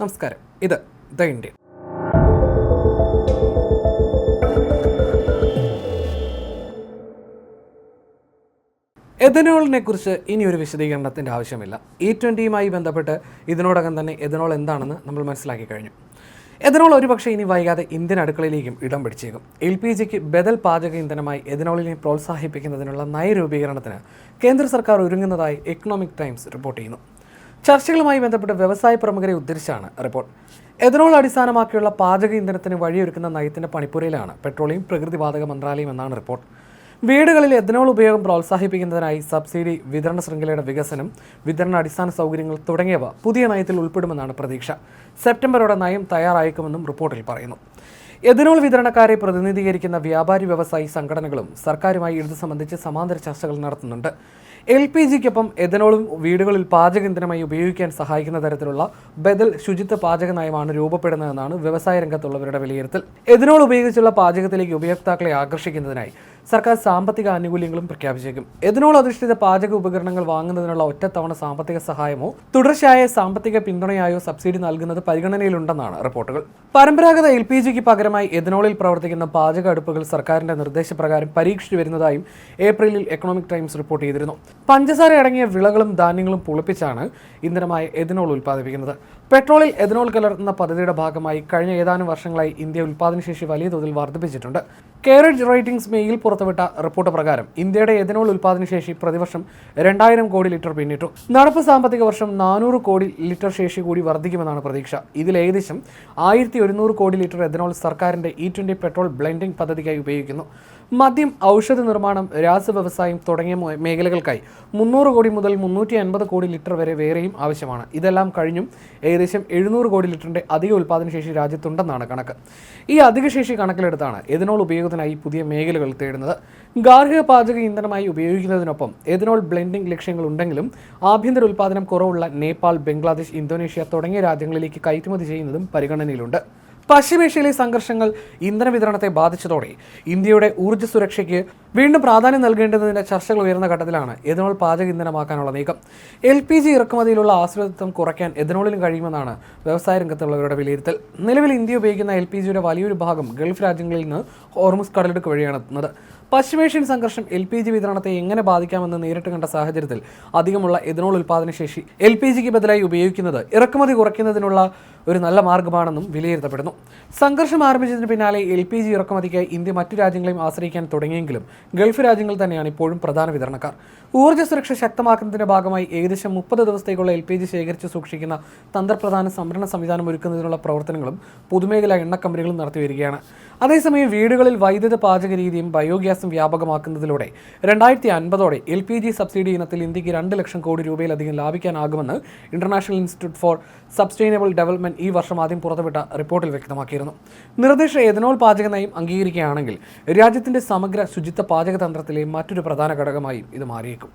നമസ്കാരം, ഇത് the Indian. എഥനോളിനെ കുറിച്ച് ഇനി ഒരു വിശദീകരണത്തിൻ്റെ ആവശ്യമില്ല. E20യുമായി ബന്ധപ്പെട്ട് ഇതിനോടകം തന്നെ എഥനോൾ എന്താണെന്ന് നമ്മൾ മനസ്സിലാക്കി കഴിഞ്ഞു. എഥനോൾ ഒരുപക്ഷെ ഇനി വൈകാതെ ഇന്ത്യൻ അടുക്കളയിലേക്കും ഇടം പിടിച്ചേക്കും. LPGക്ക് ബദൽ പാചക ഇന്ധനമായി എഥനോളിനെ പ്രോത്സാഹിപ്പിക്കുന്നതിനുള്ള നയരൂപീകരണത്തിന് കേന്ദ്ര സർക്കാർ ഒരുങ്ങുന്നതായി എക്കണോമിക് ടൈംസ് റിപ്പോർട്ട് ചെയ്യുന്നു. ചർച്ചകളുമായി ബന്ധപ്പെട്ട് വ്യവസായ പ്രമുഖരെ ഉദ്ധരിച്ചാണ് റിപ്പോർട്ട്. എഥനോൾ അടിസ്ഥാനമാക്കിയുള്ള പാചക ഇന്ധനത്തിന് വഴിയൊരുക്കുന്ന നയത്തിന്റെ പണിപ്പുരയിലാണ് പെട്രോളിയം പ്രകൃതിവാതക മന്ത്രാലയം എന്നാണ് റിപ്പോർട്ട്. വീടുകളിൽ എഥനോൾ ഉപയോഗം പ്രോത്സാഹിപ്പിക്കുന്നതിനായി സബ്സിഡി, വിതരണ ശൃംഖലയുടെ വികസനം, വിതരണ അടിസ്ഥാന സൗകര്യങ്ങൾ തുടങ്ങിയവ പുതിയ നയത്തിൽ ഉൾപ്പെടുമെന്നാണ് പ്രതീക്ഷ. സെപ്റ്റംബറോടെ നയം തയ്യാറായേക്കുമെന്നും റിപ്പോർട്ടിൽ പറയുന്നു. എഥനോൾ വിതരണക്കാരെ പ്രതിനിധീകരിക്കുന്ന വ്യാപാരി വ്യവസായി സംഘടനകളും സർക്കാരുമായി ഇത് സംബന്ധിച്ച് സമാന്തര ചർച്ചകൾ നടത്തുന്നുണ്ട്. LPGക്കൊപ്പം എഥനോളും വീടുകളിൽ പാചക ഇന്ധനമായി ഉപയോഗിക്കാൻ സഹായിക്കുന്ന തരത്തിലുള്ള ബദൽ ശുചിത്വ പാചക നയമാണ് രൂപപ്പെടുന്നതെന്നാണ് വ്യവസായ രംഗത്തുള്ളവരുടെ വിലയിരുത്തൽ. എഥനോൾ ഉപയോഗിച്ചുള്ള പാചകത്തിലേക്ക് ഉപയോക്താക്കളെ ആകർഷിക്കുന്നതിനായി സർക്കാർ സാമ്പത്തിക ആനുകൂല്യങ്ങളും പ്രഖ്യാപിച്ചേക്കും. എഥനോൾ അധിഷ്ഠിത പാചക ഉപകരണങ്ങൾ വാങ്ങുന്നതിനുള്ള ഒറ്റത്തവണ സാമ്പത്തിക സഹായമോ തുടർച്ചയായ സാമ്പത്തിക പിന്തുണയായോ സബ്സിഡി നൽകുന്നത് പരിഗണനയിലുണ്ടെന്നാണ് റിപ്പോർട്ടുകൾ. പരമ്പരാഗത LPGക്ക് പകരമായി എഥനോളിൽ പ്രവർത്തിക്കുന്ന പാചക അടുപ്പുകൾ സർക്കാരിന്റെ നിർദ്ദേശപ്രകാരം പരീക്ഷിച്ചു വരുന്നതായും ഏപ്രിലിൽ എക്കണോമിക് ടൈംസ് റിപ്പോർട്ട് ചെയ്തിരുന്നു. പഞ്ചസാര അടങ്ങിയ വിളകളും ധാന്യങ്ങളും പുളിപ്പിച്ചാണ് ഇന്ധനമായ എഥനോൾ ഉൽപ്പാദിപ്പിക്കുന്നത്. പെട്രോളിൽ എഥനോൾ കലർത്തുന്ന പദ്ധതിയുടെ ഭാഗമായി കഴിഞ്ഞ ഏതാനും വർഷങ്ങളായി ഇന്ത്യ ഉൽപ്പാദനശേഷി വലിയ തോതിൽ വർദ്ധിപ്പിച്ചിട്ടുണ്ട്. കേരേജ് റേറ്റിംഗ്സ് മെയിൽ പുറത്തുവിട്ട റിപ്പോർട്ട് പ്രകാരം ഇന്ത്യയുടെ എഥനോൾ ഉൽപ്പാദനശേഷി പ്രതിവർഷം 2000 കോടി ലിറ്റർ പിന്നിട്ടു. നടപ്പ് സാമ്പത്തിക വർഷം 400 കോടി ലിറ്റർ ശേഷി കൂടി വർദ്ധിക്കുമെന്നാണ് പ്രതീക്ഷ. ഇതിൽ ഏകദേശം 1100 കോടി ലിറ്റർ എഥനോൾ സർക്കാരിന്റെ E20 പെട്രോൾ ബ്ലെൻഡിംഗ് പദ്ധതിക്കായി ഉപയോഗിക്കുന്നു. മദ്യം, ഔഷധ നിർമ്മാണം, രാസവ്യവസായം തുടങ്ങിയ മേഖലകൾക്കായി 300 കോടി മുതൽ 350 കോടി ലിറ്റർ വരെ വേറെയും ആവശ്യമാണ്. ഇതെല്ലാം കഴിഞ്ഞും ഏകദേശം 700 കോടി ലിറ്ററിന്റെ അധിക ഉൽപ്പാദനശേഷി രാജ്യത്തുണ്ടെന്നാണ് കണക്ക്. ഈ അധിക ശേഷി കണക്കിലെടുത്താണ് എഥനോൾ ഉപയോഗത്തിനായി പുതിയ മേഖലകൾ തേടുന്നത്. ഗാർഹിക പാചക ഇന്ധനമായി ഉപയോഗിക്കുന്നതിനൊപ്പം എഥനോൾ ബ്ലെൻഡിംഗ് ലക്ഷ്യങ്ങളുണ്ടെങ്കിലും ആഭ്യന്തര ഉൽപ്പാദനം കുറവുള്ള നേപ്പാൾ, ബംഗ്ലാദേശ്, ഇന്തോനേഷ്യ തുടങ്ങിയ രാജ്യങ്ങളിലേക്ക് കയറ്റുമതി ചെയ്യുന്നതും പരിഗണനയിലുണ്ട്. പശ്ചിമേഷ്യയിലെ സംഘർഷങ്ങൾ ഇന്ധന വിതരണത്തെ ബാധിച്ചതോടെ ഇന്ത്യയുടെ ഊർജ്ജ സുരക്ഷയ്ക്ക് വീണ്ടും പ്രാധാന്യം നൽകേണ്ടതിന്റെ ചർച്ചകൾ ഉയർന്ന ഘട്ടത്തിലാണ് എഥനോൾ പാചക ഇന്ധനമാക്കാനുള്ള നീക്കം. LPG ഇറക്കുമതിയിലുള്ള ആശ്രിതത്വം കുറയ്ക്കാൻ എഥനോളിന് കഴിയുമെന്നാണ് വ്യവസായ രംഗത്തുള്ളവരുടെ വിലയിരുത്തൽ. നിലവിൽ ഇന്ത്യ ഉപയോഗിക്കുന്ന LPGയുടെ വലിയൊരു ഭാഗം ഗൾഫ് രാജ്യങ്ങളിൽ നിന്ന് ഹോർമുസ് കടലിടുക്ക് വഴിയാണ് എത്തുന്നത്. പശ്ചിമേഷ്യൻ സംഘർഷം LPG വിതരണത്തെ എങ്ങനെ ബാധിക്കാമെന്ന് നേരിട്ട് കണ്ട സാഹചര്യത്തിൽ അധികമുള്ള എഥനോൾ ഉൽപ്പാദനശേഷി LPGക്ക് ബദലായി ഉപയോഗിക്കുന്നത് ഇറക്കുമതി കുറയ്ക്കുന്നതിനുള്ള ഒരു നല്ല മാർഗ്ഗമാണെന്നും വിലയിരുത്തപ്പെടുന്നു. സംഘർഷം ആരംഭിച്ചതിന് പിന്നാലെ LPG ഇറക്കുമതിക്കായി ഇന്ത്യ മറ്റു രാജ്യങ്ങളെയും ആശ്രയിക്കാൻ തുടങ്ങിയെങ്കിലും ഗൾഫ് രാജ്യങ്ങൾ തന്നെയാണ് ഇപ്പോഴും പ്രധാന വിതരണക്കാർ. ഊർജ്ജ സുരക്ഷ ശക്തമാക്കുന്നതിന്റെ ഭാഗമായി ഏകദേശം 30 ദിവസത്തേക്കുള്ള LPG ശേഖരിച്ച് സൂക്ഷിക്കുന്ന തന്ത്രപ്രധാന സംഭരണ സംവിധാനം ഒരുക്കുന്നതിനുള്ള പ്രവർത്തനങ്ങളും പൊതുമേഖലാ എണ്ണ കമ്പനികളും നടത്തിവരികയാണ്. അതേസമയം വീടുകളിൽ വൈദ്യുത പാചക രീതിയും ബയോഗ്യാസും വ്യാപകമാക്കുന്നതിലൂടെ 2050ഓടെ LPG സബ്സിഡി ഇനത്തിൽ ഇന്ത്യക്ക് 2 ലക്ഷം കോടി രൂപയിലധികം ലാഭിക്കാനാകുമെന്ന് international institute for sustainable development ഈ വർഷം ആദ്യം പുറത്തുവിട്ട റിപ്പോർട്ടിൽ വ്യക്തമാക്കിയിരുന്നു. നിർദ്ദിഷ്ട എഥനോൾ പാചക നയം അംഗീകരിക്കുകയാണെങ്കിൽ രാജ്യത്തിന്റെ സമഗ്ര ശുചിത്വ പാചക തന്ത്രത്തിലെ മറ്റൊരു പ്രധാന ഘടകമായും ഇത് മാറിയേക്കും.